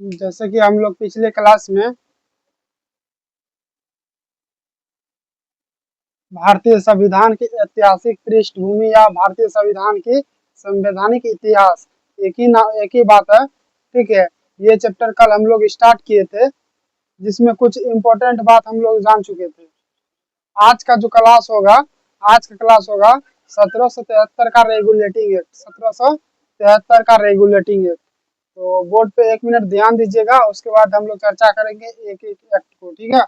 जैसे कि हम लोग पिछले क्लास में भारतीय संविधान की ऐतिहासिक पृष्ठभूमि या भारतीय संविधान की संवैधानिक इतिहास, एक ही बात है। ठीक है, ये चैप्टर कल हम लोग स्टार्ट किए थे, जिसमें कुछ इम्पोर्टेंट बात हम लोग जान चुके थे। आज का जो क्लास होगा, आज का क्लास होगा 1773 का रेगुलेटिंग एक्ट, 1773 का रेगुलेटिंग एक्ट। तो बोर्ड पे 1 मिनट ध्यान दीजिएगा, उसके बाद हम लोग चर्चा करेंगे एक एक एक्ट को। ठीक है,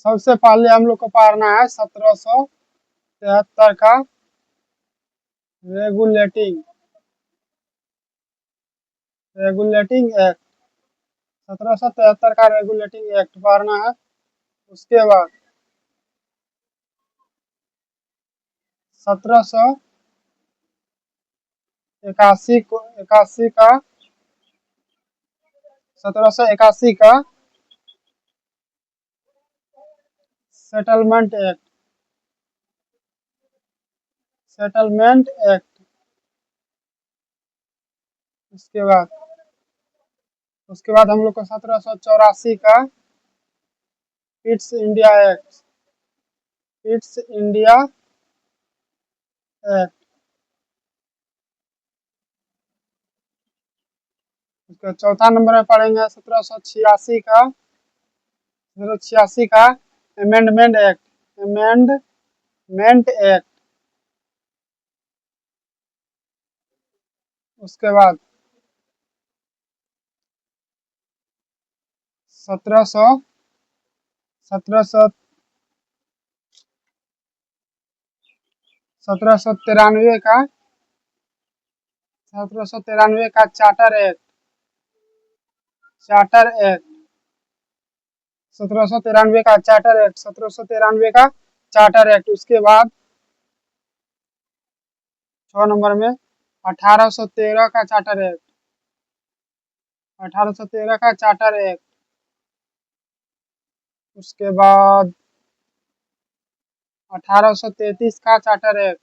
सबसे पहले हम लोग को पढ़ना है 1773 का रेगुलेटिंग रेगुलेटिंग एक्ट। 1773 का रेगुलेटिंग एक्ट पढ़ना है। उसके बाद 1781 को 81 का 1781 का सेटलमेंट एक्ट, सेटलमेंट एक्ट। उसके बाद हम लोग को 1784 का Pitt's India act, Pitt's India act. उसके चौथा नंबर में पढ़ेंगे 1786 का अमेंडमेंट एक्ट, अमेंडमेंट एक्ट। उसके बाद 1793 का 1793 का चार्टर एक्ट, चार्टर एक्ट। 1793 का चार्टर एक्ट, 1793 का चार्टर एक्ट। उसके बाद 6 नंबर में 1813 का चार्टर एक्ट, 1813 का चार्टर एक्ट। उसके बाद 1833 का चार्टर एक्ट,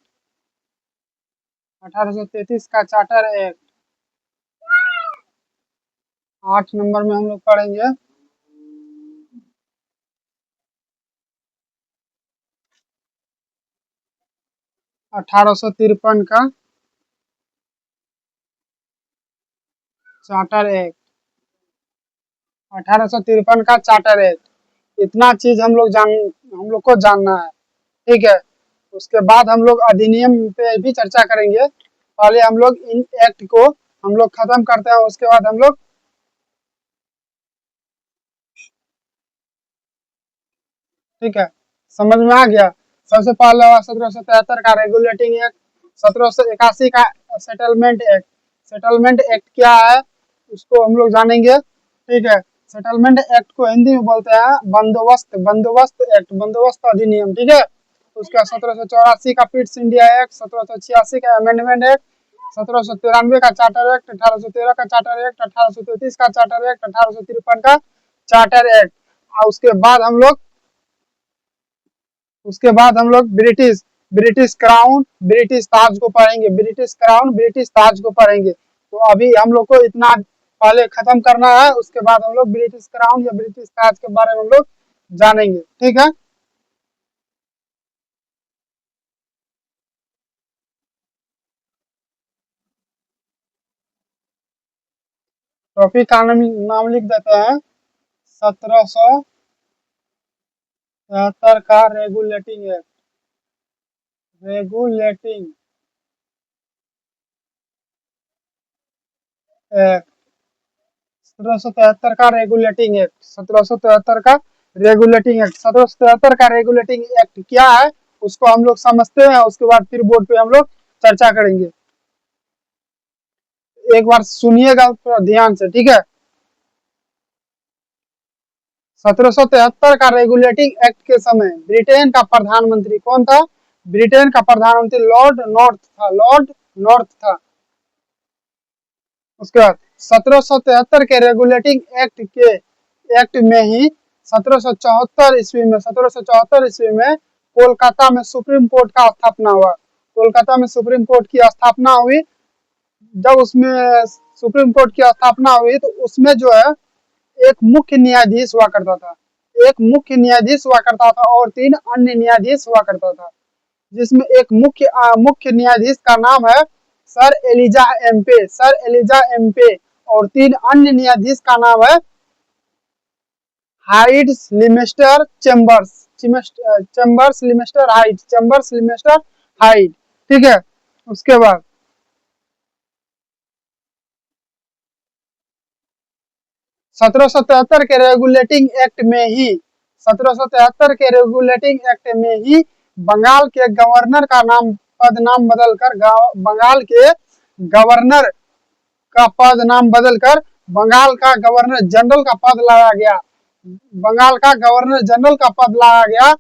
1833 का चार्टर एक्ट। 8 नंबर में हम लोग पढ़ेंगे 1853 का चार्टर एक्ट, 1853 का चार्टर एक्ट। इतना चीज हम लोग को जानना है। ठीक है, उसके बाद हम लोग अधिनियम पे भी चर्चा करेंगे। पहले हम लोग इन एक्ट को हम लोग खत्म करते हैं, उसके बाद हम लोग, ठीक है, समझ में आ गया। सबसे पहले 1773 का रेगुलेटिंग एक्ट, 1781 का सेटलमेंट एक्ट। सेटलमेंट एक्ट क्या है उसको हम लोग जानेंगे। ठीक है, सेटलमेंट एक्ट को हिंदी में बोलते हैं बंदोबस्त, बंदोबस्त एक्ट, बंदोबस्त अधिनियम। ठीक है, उसका 1784 का पिट्स इंडिया एक्ट, 1786 का अमेंडमेंट एक्ट, 1793 का चार्टर एक्ट, 1813 का चार्टर एक्ट, 1833 का चार्टर एक्ट, 1853 का चार्टर एक्ट। और उसके बाद हम लोग ब्रिटिश ब्रिटिश क्राउन, ब्रिटिश ताज को पढ़ेंगे, ब्रिटिश क्राउन, ब्रिटिश ताज को पढ़ेंगे। तो अभी हम लोग को इतना पहले खत्म करना है, उसके बाद हम लोग ब्रिटिश क्राउन या ब्रिटिश ताज के बारे में हम लोग जानेंगे। ठीक है, टॉपिक का नाम लिख देते हैं 1773 का रेगुलेटिंग एक्ट, रेगुलेटिंग एक्ट। 1773 का रेगुलेटिंग एक्ट, 1773 का रेगुलेटिंग एक्ट। 1773 का रेगुलेटिंग एक्ट क्या है उसको हम लोग समझते हैं, उसके बाद फिर बोर्ड पे हम लोग चर्चा करेंगे। एक बार सुनिएगा थोड़ा ध्यान से। ठीक है, 1773 का रेगुलेटिंग एक्ट के समय ब्रिटेन का प्रधानमंत्री कौन था? ब्रिटेन का प्रधानमंत्री लॉर्ड नॉर्थ था, लॉर्ड नॉर्थ था। उसके बाद 1773 के रेगुलेटिंग एक्ट में ही 1774 ईस्वी में कोलकाता में सुप्रीम कोर्ट का स्थापना हुआ। कोलकाता में सुप्रीम कोर्ट की स्थापना हुई। जब उसमें सुप्रीम कोर्ट की स्थापना हुई तो उसमें जो है एक मुख्य न्यायाधीश हुआ करता था, एक मुख्य न्यायाधीश हुआ करता था और 3 अन्य न्यायाधीश हुआ करता था, जिसमें एक मुख्य न्यायाधीश का नाम है सर एलिजा एम्पे और 3 अन्य न्यायाधीश का नाम है Hydes Lemaistre Chambers Lemaistre Hyde. ठीक है, उसके बाद 1773 के रेगुलेटिंग एक्ट में ही 1773 के रेगुलेटिंग एक्ट में ही बंगाल के गवर्नर का नाम बदलकर बंगाल के गवर्नर का पद नाम बदलकर बंगाल का गवर्नर जनरल का पद लाया गया। बंगाल का गवर्नर जनरल का पद लाया गया,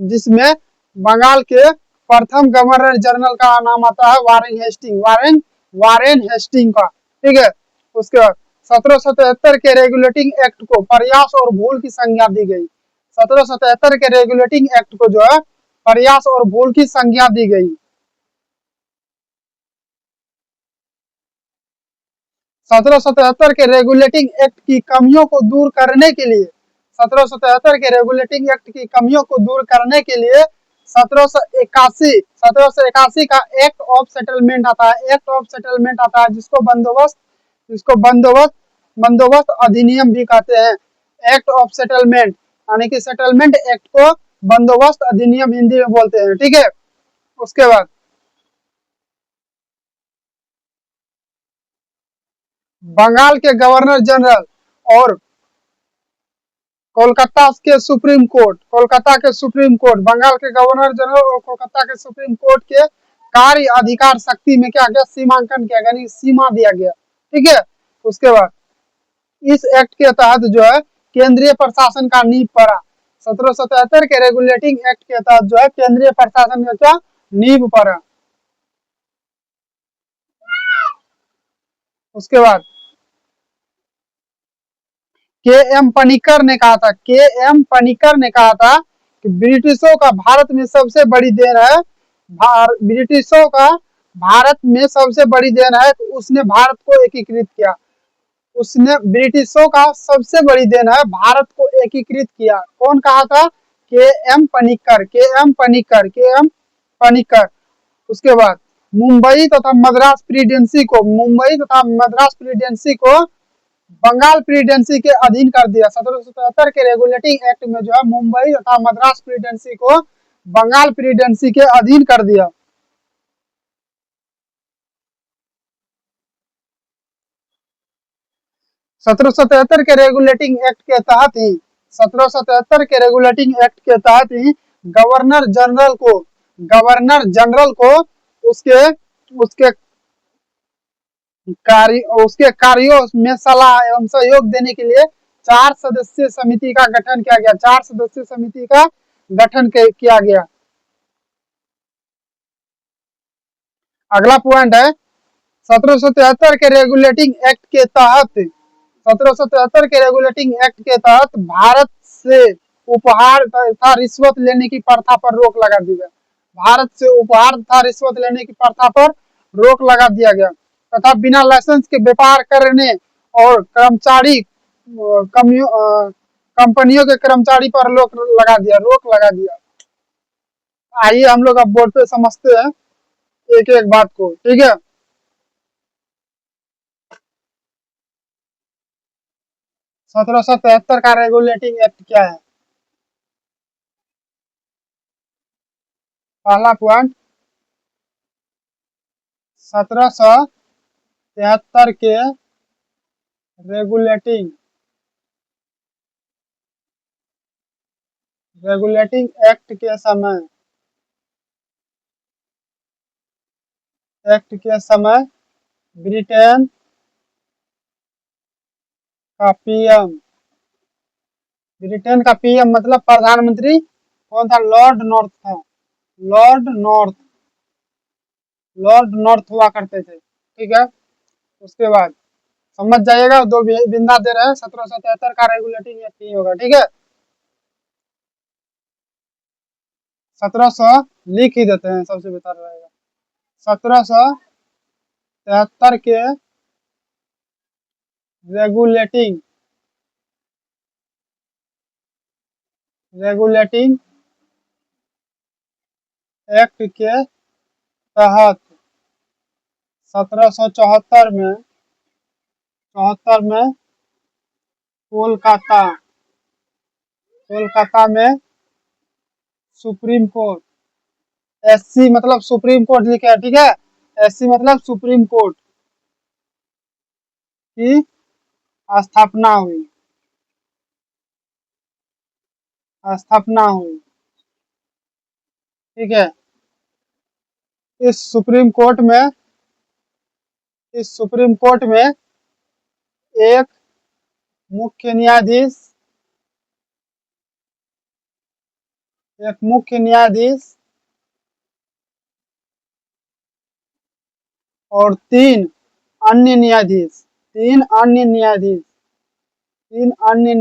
जिसमें बंगाल के प्रथम गवर्नर जनरल का नाम आता है वारेन हेस्टिंग का। ठीक है, उसके बाद 1773 के रेगुलेटिंग एक्ट को प्रयास और भूल की संज्ञा दी गई। 1773 के रेगुलेटिंग एक्ट को जो है प्रयास और भूल की संज्ञा दी गई। 1773 के रेगुलेटिंग एक्ट की कमियों को दूर करने के लिए 1773 के रेगुलेटिंग एक्ट की कमियों को दूर करने के लिए 1781 का एक्ट ऑफ सेटलमेंट आता है। एक्ट ऑफ सेटलमेंट आता है जिसको बंदोबस्त अधिनियम भी कहते हैं। एक्ट ऑफ सेटलमेंट यानी कि सेटलमेंट एक्ट को बंदोबस्त अधिनियम हिंदी में बोलते हैं। ठीक है, उसके बाद बंगाल के गवर्नर जनरल और कोलकाता के सुप्रीम कोर्ट बंगाल के गवर्नर जनरल और कोलकाता के सुप्रीम कोर्ट के कार्य अधिकार शक्ति में क्या गया, सीमांकन किया गया, यानी सीमा दिया गया। ठीक है, उसके बाद इस एक्ट के तहत जो है केंद्रीय प्रशासन का नींव पड़ा। 1773 के रेगुलेटिंग एक्ट के तहत जो है केंद्रीय प्रशासन का क्या नींव पड़ा। उसके बाद के एम पनिकर ने कहा था कि ब्रिटिशों का भारत में सबसे बड़ी देन है ब्रिटिशों का भारत में सबसे बड़ी देन है कि उसने भारत को एकीकृत किया। उसने ब्रिटिशों का सबसे बड़ी देन है भारत को एकीकृत किया। कौन कहा था? के एम पनिकर। उसके बाद मुंबई तथा मद्रास प्रेसिडेंसी को बंगाल प्रेसिडेंसी के अधीन कर दिया। 1777 के रेगुलेटिंग एक्ट में जो है मुंबई तथा मद्रास प्रेसिडेंसी को बंगाल प्रेसिडेंसी के अधीन कर दिया। सत्रह के रेगुलेटिंग एक्ट के तहत ही 1777 के रेगुलेटिंग एक्ट के तहत ही गवर्नर जनरल को उसके कार्यों में सलाह एवं सहयोग देने के लिए 4 सदस्यीय समिति का गठन किया गया। 4 सदस्यीय समिति का गठन किया गया। अगला पॉइंट है 1773 के रेगुलेटिंग एक्ट के तहत 1773 के रेगुलेटिंग एक्ट के तहत भारत से उपहार तथा रिश्वत लेने की प्रथा पर रोक लगा दी गई। भारत से उपहार तथा रिश्वत लेने की प्रथा पर रोक लगा दिया गया तथा बिना लाइसेंस के व्यापार करने और कंपनियों के कर्मचारी पर रोक लगा दिया। आइए हम लोग अब बोर्ड पे समझते हैं एक एक बात को। ठीक है, 1773 का रेगुलेटिंग एक्ट क्या है? पहला पॉइंट 1773 के रेगुलेटिंग एक्ट के समय ब्रिटेन का पीएम मतलब प्रधानमंत्री कौन था? लॉर्ड नॉर्थ था। लॉर्ड नॉर्थ हुआ करते थे। ठीक है, उसके बाद समझ जाइएगा, दो बिंदा दे रहे हैं, 1773 का रेगुलेटिंग एक्ट ही होगा, ठीक है। 1700 लिख ही देते हैं, सबसे बेहतर रहेगा। 1773 के रेगुलेटिंग रेगुलेटिंग एक्ट के तहत 1774 में कोलकाता कोलकाता में सुप्रीम कोर्ट, एससी मतलब सुप्रीम कोर्ट लिखे है, ठीक है। एससी मतलब सुप्रीम कोर्ट की स्थापना हुई, ठीक है। इस सुप्रीम कोर्ट में एक मुख्य न्यायाधीश और अन्य न्यायाधीश तीन अन्य न्यायाधीश तीन अन्य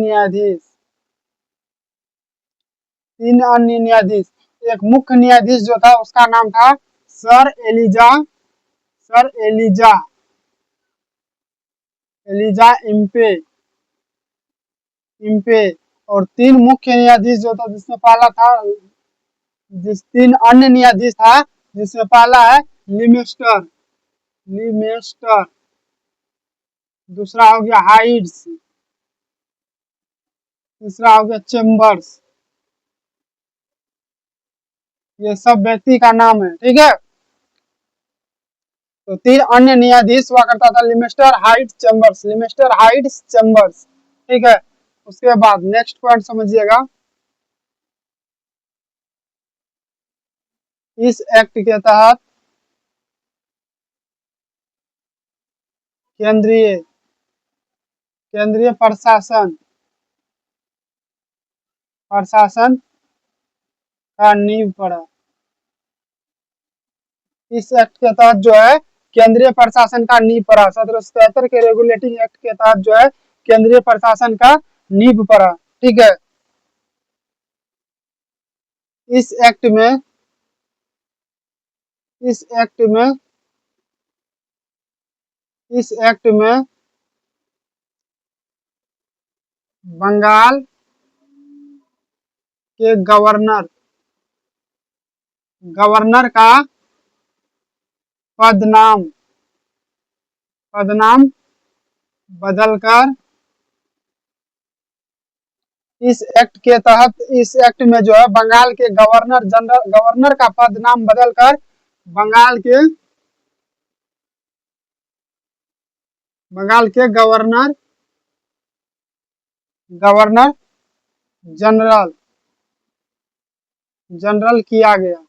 न्यायाधीश। एक मुख्य न्यायाधीश जो था उसका नाम था सर एलिजा इम्पे। और तीन मुख्य न्यायाधीश जो था, जिसमें पहला था, तीन अन्य न्यायाधीश था, जिसमें पहला है लिमेस्टर, दूसरा हो गया हाइड्स, तीसरा हो गया चेम्बर्स। ये सब व्यक्ति का नाम है, ठीक है। तो तीन अन्य न्यायाधीश हुआ करता था, लिमेस्टर, हाइट्स, चेम्बर्स, ठीक है। उसके बाद नेक्स्ट पॉइंट समझिएगा। इस एक्ट के तहत केंद्रीय प्रशासन का नींव पड़ा। इस एक्ट के तहत जो है केंद्रीय प्रशासन का नींव पड़ा। 1773 के रेगुलेटिंग एक्ट के तहत जो है केंद्रीय प्रशासन का नींव पड़ा, ठीक है। इस एक्ट में बंगाल के गवर्नर का पदनाम बदलकर इस एक्ट में जो है बंगाल के गवर्नर का पदनाम बदलकर बंगाल के गवर्नर जनरल किया गया।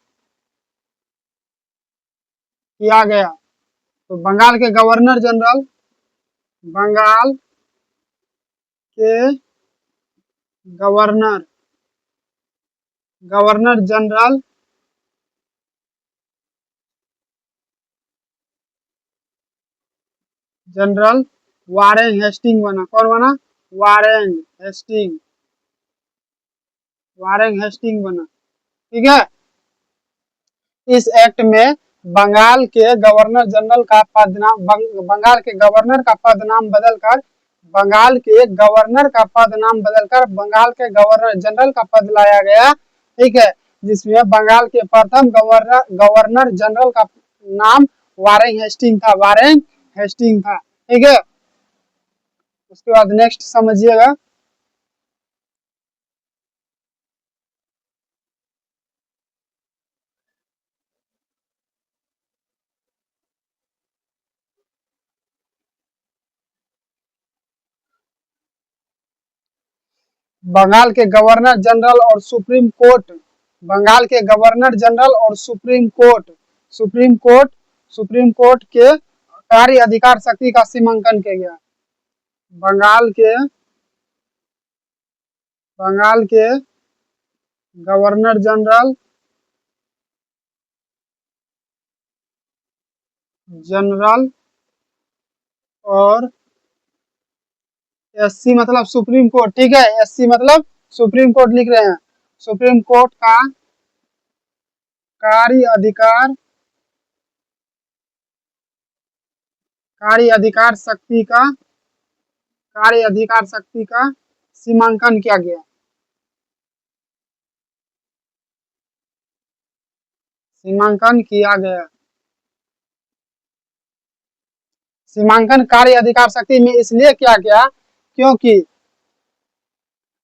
तो बंगाल के governor general governor general Warren Hastings बना। कौन बना? वारेन हेस्टिंग बना, ठीक है। इस एक्ट में बंगाल के गवर्नर का पदनाम बदलकर बंगाल के गवर्नर जनरल का पद लाया गया, ठीक है। जिसमें बंगाल के प्रथम गवर्नर जनरल का नाम वारेन हेस्टिंग था, ठीक है। उसके बाद नेक्स्ट समझिएगा। बंगाल के गवर्नर जनरल और सुप्रीम कोर्ट सुप्रीम कोर्ट के कार्य अधिकार शक्ति का सीमांकन किया गया। बंगाल के गवर्नर जनरल और एससी मतलब सुप्रीम कोर्ट, ठीक है, एससी मतलब सुप्रीम कोर्ट लिख रहे हैं। सुप्रीम कोर्ट का कार्य अधिकार, कार्य अधिकार शक्ति का, कार्य अधिकार शक्ति का सीमांकन किया गया। सीमांकन किया गया। सीमांकन कार्य अधिकार शक्ति में इसलिए किया गया क्योंकि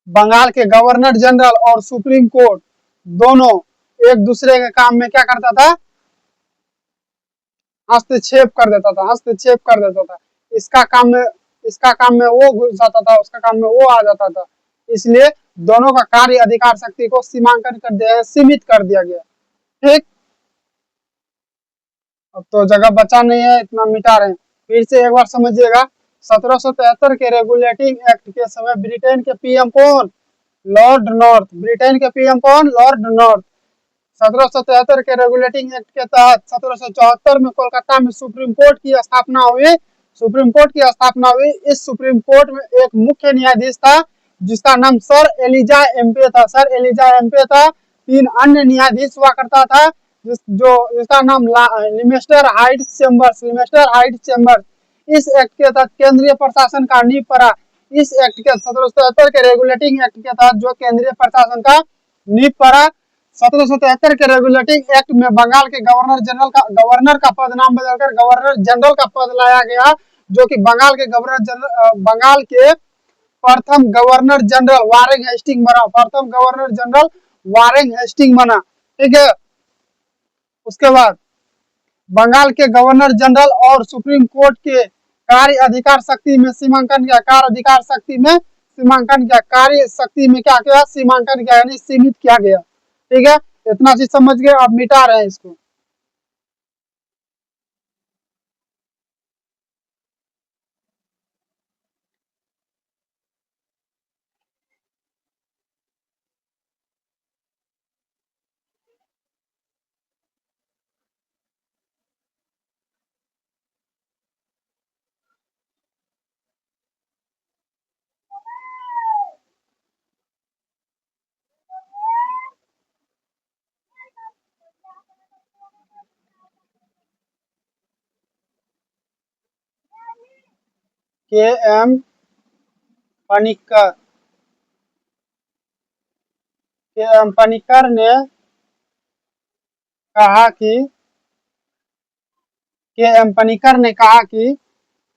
बंगाल के गवर्नर जनरल और सुप्रीम कोर्ट दोनों एक दूसरे के काम में क्या करता था, हस्तक्षेप कर देता था, हस्तक्षेप कर देता था। इसका काम में, इसका काम में वो घुस जाता था, उसका काम में वो आ जाता था। इसलिए दोनों का कार्य अधिकार शक्ति को सीमांकन कर दिया, सीमित कर दिया गया। ठीक, अब तो जगह बचा नहीं है, इतना मिटा रहे हैं। फिर से एक बार समझिएगा। 1773 के रेगुलेटिंग एक्ट के समय ब्रिटेन के पीएम कौन, लॉर्ड नॉर्थ। ब्रिटेन के पीएम कौन, लॉर्ड नॉर्थ। 1773 के रेगुलेटिंग एक्ट के तहत 1774 में कोलकाता में सुप्रीम कोर्ट की स्थापना हुई। सुप्रीम कोर्ट की स्थापना हुई। इस सुप्रीम कोर्ट में एक मुख्य न्यायाधीश था जिसका नाम सर एलिजा एम्पे था। सर एलिजा एम्पे था। 3 अन्य न्यायाधीश हुआ करता था जिसका नाम लिमेस्टर हाइट्स चेम्बर्स, लिमेस्टर हाइट्स चेम्बर्स। इस एक्ट के तहत केंद्रीय प्रशासन का नींव पड़ा। इस एक्ट के 1773 के रेगुलेटिंग एक्ट के तहत जो केंद्रीय प्रशासन का नींव पड़ा। 1773 के रेगुलेटिंग एक्ट में बंगाल के गवर्नर का पद नाम बदलकर गवर्नर जनरल का पद लाया गया, जो कि बंगाल के बंगाल के प्रथम गवर्नर जनरल वारेन हेस्टिंग बना। प्रथम गवर्नर जनरल वारेन हेस्टिंग बना। ठीक है, उसके बाद बंगाल के गवर्नर जनरल और सुप्रीम कोर्ट के कार्य अधिकार शक्ति में सीमांकन किया। कार्य अधिकार शक्ति में सीमांकन किया। कार्य शक्ति में क्या किया, सीमांकन किया, यानी सीमित किया गया। ठीक है, इतना चीज समझ गए। अब मिटा रहे हैं इसको। के एम पनिक्कर, के एम पनिक्कर ने कहा कि, के एम पनिक्कर ने कहा कि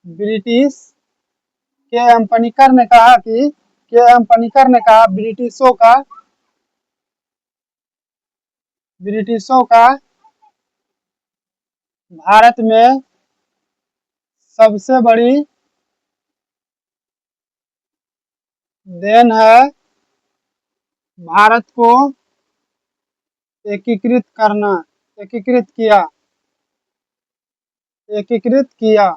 ब्रिटिश, के एम पनिक्कर ने कहा कि, के एम पनिक्कर ने कहा ब्रिटिशों का भारत में सबसे बड़ी देन है भारत को एकीकृत करना, एकीकृत किया, एकीकृत किया।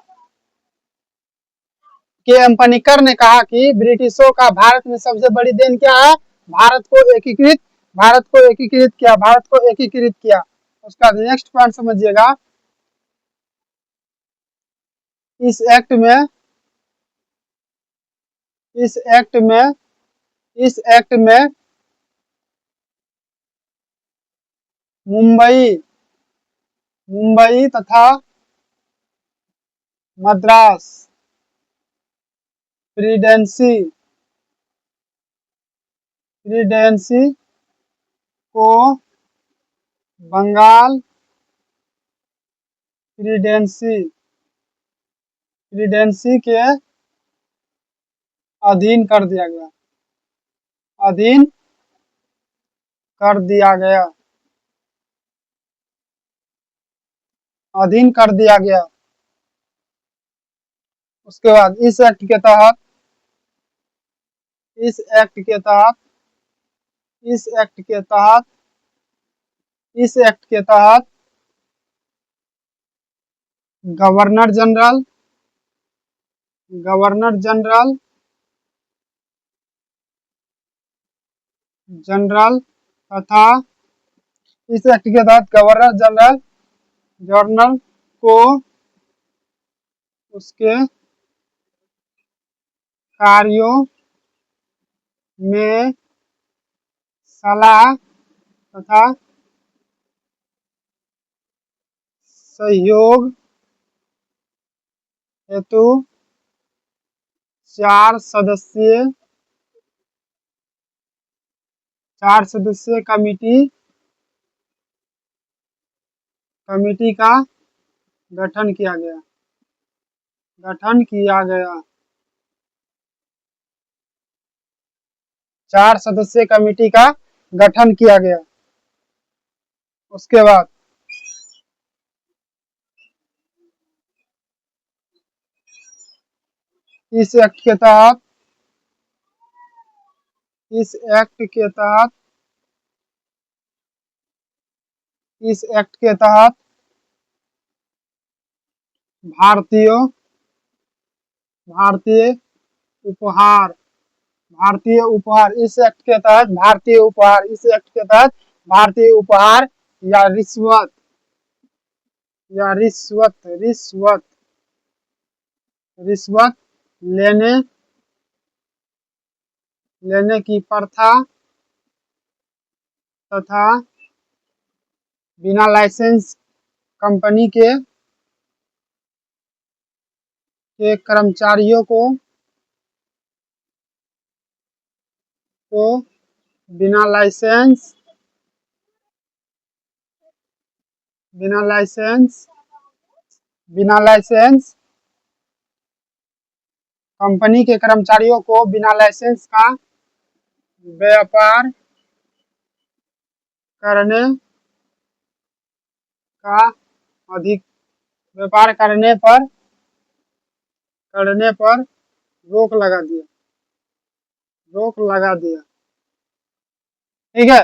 के एम पनिक्कर ने कहा कि ब्रिटिशों का भारत में सबसे बड़ी देन क्या है, भारत को एकीकृत, भारत को एकीकृत किया, भारत को एकीकृत किया। उसका नेक्स्ट पॉइंट समझिएगा। इस एक्ट में, इस एक्ट में, इस एक्ट में मुंबई, मुंबई तथा मद्रास प्रेसिडेंसी, प्रेसिडेंसी को बंगाल प्रेसिडेंसी, प्रेसिडेंसी के अधीन कर दिया गया, अधीन कर दिया गया, अधीन कर दिया गया। उसके बाद इस एक्ट के तहत, इस एक्ट के तहत, इस एक्ट के तहत, इस एक्ट के तहत governor general, governor general, general तथा इस एक्ट के तहत गवर्नर जनरल, जनरल को उसके कार्यों में सलाह तथा सहयोग हेतु 4 सदस्यीय कमेटी का गठन किया गया। 4 सदस्यीय कमेटी का गठन किया गया। उसके बाद इस एक्ट के तहत इस एक्ट के तहत भारतीय उपहार इस एक्ट के तहत भारतीय उपहार या रिश्वत लेने की प्रथा तथा बिना लाइसेंस कंपनी के कर्मचारियों को बिना लाइसेंस कंपनी के कर्मचारियों को बिना लाइसेंस का व्यापार करने पर रोक लगा दिया। ठीक है,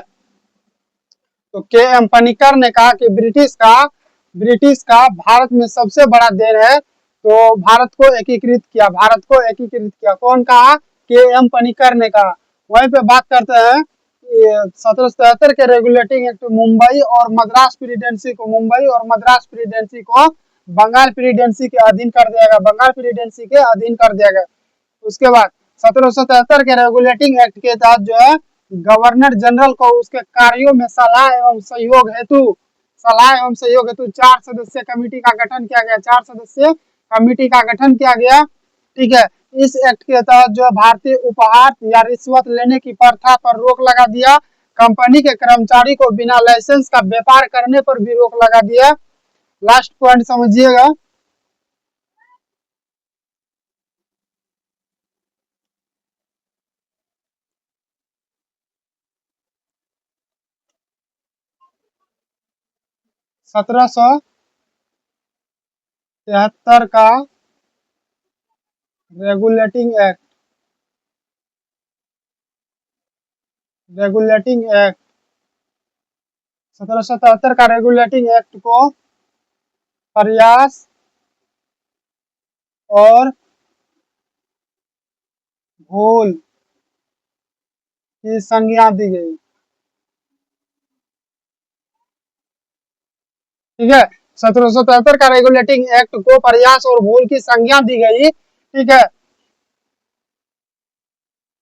तो के एम पनिकर ने कहा कि ब्रिटिश का भारत में सबसे बड़ा देन है, तो भारत को एकीकृत किया। कौन कहा? के एम पनिकर ने कहा। वहीं पे बात करते हैं 1773 के रेगुलेटिंग एक्ट मुंबई और मद्रास प्रेसिडेंसी को बंगाल प्रेसिडेंसी के अधीन कर दिया गया। उसके बाद 1773 के रेगुलेटिंग एक्ट के तहत जो है गवर्नर जनरल को उसके कार्यों में सलाह एवं सहयोग हेतु 4 सदस्यीय कमेटी का गठन किया गया। ठीक है, इस एक्ट के तहत जो भारतीय उपहार या रिश्वत लेने की प्रथा पर रोक लगा दिया। कंपनी के कर्मचारी को बिना लाइसेंस का व्यापार करने पर भी रोक लगा दिया। लास्ट पॉइंट समझिएगा। सत्रह सौ 73 का रेगुलेटिंग एक्ट 1773 का रेगुलेटिंग एक्ट को प्रयास और भूल की संज्ञा दी गई। ठीक है, 1773 का रेगुलेटिंग एक्ट को प्रयास और भूल की संज्ञा दी गई। ठीक है,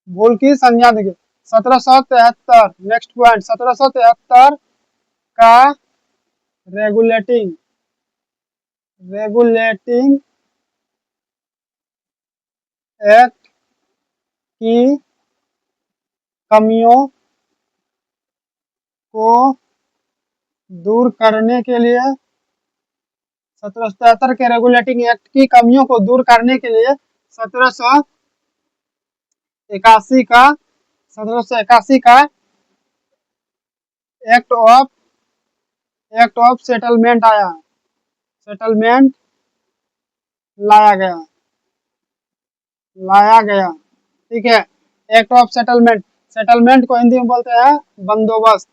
भूल की संज्ञा दी गई। 1773 नेक्स्ट पॉइंट 1773 का रेगुलेटिंग एक्ट की कमियों को दूर करने के लिए 1773 के रेगुलेटिंग एक्ट की कमियों को दूर करने के लिए 1781 का एक्ट ऑफ सेटलमेंट लाया गया। ठीक है, एक्ट ऑफ सेटलमेंट को हिंदी में बोलते हैं बंदोबस्त।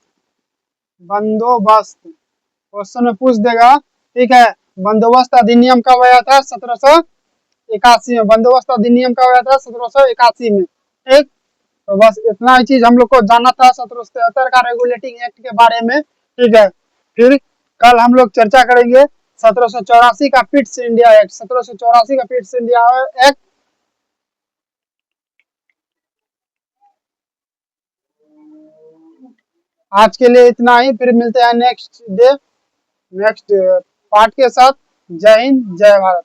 क्वेश्चन में पूछ देगा। ठीक है, बंदोबस्त अधिनियम कब आया था? 1781 में। बंदोबस्त अधिनियम कब आया था? 1781 में। ठीक, तो बस इतना ही चीज हम लोग को जानना था 1773 का रेगुलेटिंग एक्ट के बारे में। ठीक है, फिर कल हम लोग चर्चा करेंगे 1784 का पिट्स इंडिया एक्ट। 1784 का पिट्स इंडिया एक्ट आज के लिए इतना ही, फिर मिलते हैं नेक्स्ट डे नेक्स्ट पार्ट के साथ। जय हिंद, जय भारत।